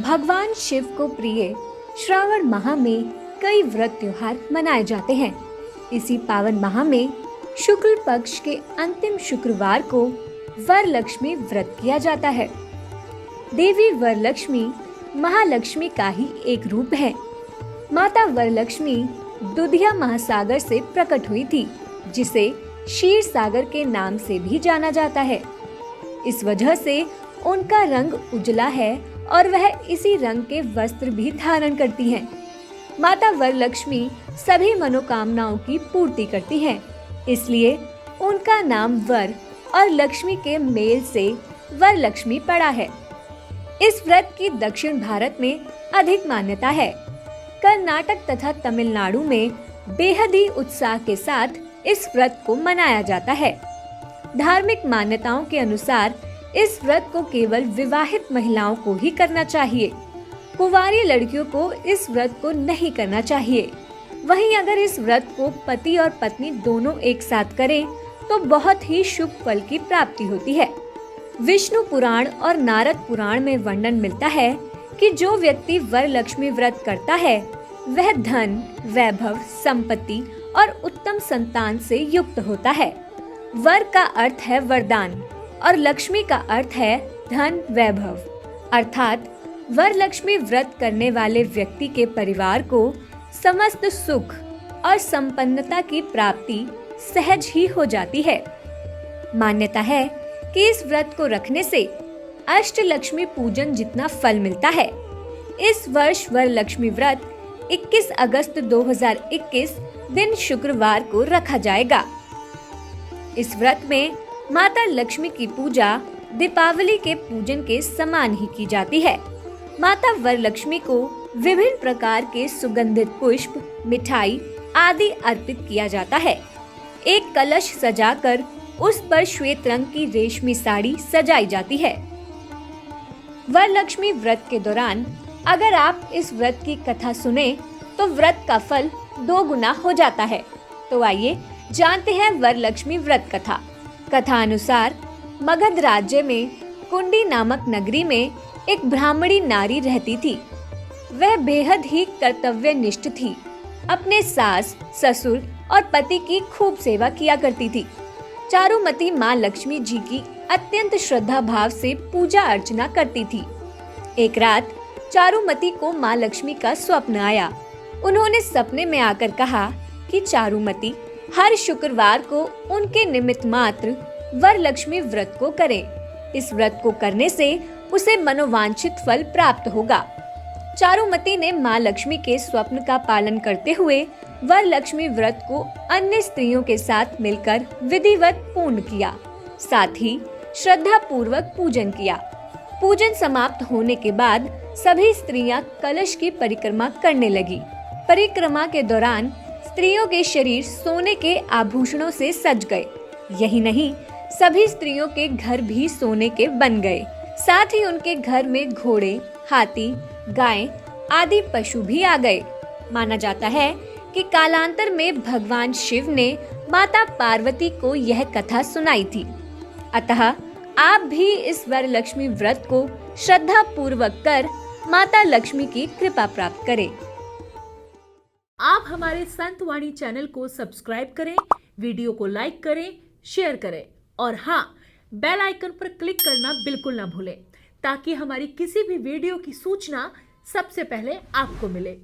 भगवान शिव को प्रिय श्रावण माह में कई व्रत त्योहार मनाए जाते हैं। इसी पावन माह में शुक्ल पक्ष के अंतिम शुक्रवार को वरलक्ष्मी व्रत किया जाता है। देवी वरलक्ष्मी महालक्ष्मी का ही एक रूप है। माता वरलक्ष्मी दुधिया महासागर से प्रकट हुई थी, जिसे क्षीर सागर के नाम से भी जाना जाता है। इस वजह से उनका रंग उजला है और वह इसी रंग के वस्त्र भी धारण करती हैं। माता वरलक्ष्मी सभी मनोकामनाओं की पूर्ति करती हैं, इसलिए उनका नाम वर और लक्ष्मी के मेल से वरलक्ष्मी पड़ा है। इस व्रत की दक्षिण भारत में अधिक मान्यता है। कर्नाटक तथा तमिलनाडु में बेहद ही उत्साह के साथ इस व्रत को मनाया जाता है। धार्मिक मान्यताओं के अनुसार इस व्रत को केवल विवाहित महिलाओं को ही करना चाहिए। कुंवारी लड़कियों को इस व्रत को नहीं करना चाहिए। वहीं अगर इस व्रत को पति और पत्नी दोनों एक साथ करें तो बहुत ही शुभ फल की प्राप्ति होती है। विष्णु पुराण और नारद पुराण में वर्णन मिलता है कि जो व्यक्ति वरलक्ष्मी व्रत करता है वह धन, वैभव, संपत्ति और उत्तम संतान से युक्त होता है। वर का अर्थ है वरदान और लक्ष्मी का अर्थ है धन, वैभव। अर्थात वरलक्ष्मी व्रत करने वाले व्यक्ति के परिवार को समस्त सुख और संपन्नता की प्राप्ति सहज ही हो जाती है। मान्यता है कि इस व्रत को रखने से अष्टलक्ष्मी पूजन जितना फल मिलता है। इस वर्ष वरलक्ष्मी व्रत 21 अगस्त 2021 दिन शुक्रवार को रखा जाएगा। इस व्रत में माता लक्ष्मी की पूजा दीपावली के पूजन के समान ही की जाती है। माता वरलक्ष्मी को विभिन्न प्रकार के सुगंधित पुष्प, मिठाई आदि अर्पित किया जाता है। एक कलश सजाकर उस पर श्वेत रंग की रेशमी साड़ी सजाई जाती है। वरलक्ष्मी व्रत के दौरान अगर आप इस व्रत की कथा सुने तो व्रत का फल 2 गुना हो जाता है। तो आइए जानते हैं वरलक्ष्मी व्रत कथा। कथा अनुसार मगध राज्य में कुंडी नामक नगरी में एक ब्राह्मणी नारी रहती थी। वह बेहद ही कर्तव्यनिष्ठ थी। अपने सास, ससुर और पति की खूब सेवा किया करती थी। चारुमती माँ लक्ष्मी जी की अत्यंत श्रद्धा भाव से पूजा अर्चना करती थी। एक रात चारुमती को माँ लक्ष्मी का स्वप्न आया। उन्होंने सपने में आकर कहा कि चारुमती हर शुक्रवार को उनके निमित्त मात्र वरलक्ष्मी व्रत को करें। इस व्रत को करने से उसे मनोवांछित फल प्राप्त होगा। चारुमती ने माँ लक्ष्मी के स्वप्न का पालन करते हुए वरलक्ष्मी व्रत को अन्य स्त्रियों के साथ मिलकर विधिवत पूर्ण किया। साथ ही श्रद्धा पूर्वक पूजन किया। पूजन समाप्त होने के बाद सभी स्त्रियां कलश की परिक्रमा करने लगी। परिक्रमा के दौरान स्त्रियों के शरीर सोने के आभूषणों से सज गए। यही नहीं, सभी स्त्रियों के घर भी सोने के बन गए। साथ ही उनके घर में घोड़े, हाथी, गाय आदि पशु भी आ गए। माना जाता है कि कालांतर में भगवान शिव ने माता पार्वती को यह कथा सुनाई थी। अतः आप भी इस वरलक्ष्मी व्रत को श्रद्धा पूर्वक कर माता लक्ष्मी की कृपा प्राप्त करें। आप हमारे संतवाणी चैनल को सब्सक्राइब करें, वीडियो को लाइक करें, शेयर करें और हाँ, बेल आइकन पर क्लिक करना बिल्कुल ना भूलें, ताकि हमारी किसी भी वीडियो की सूचना सबसे पहले आपको मिले।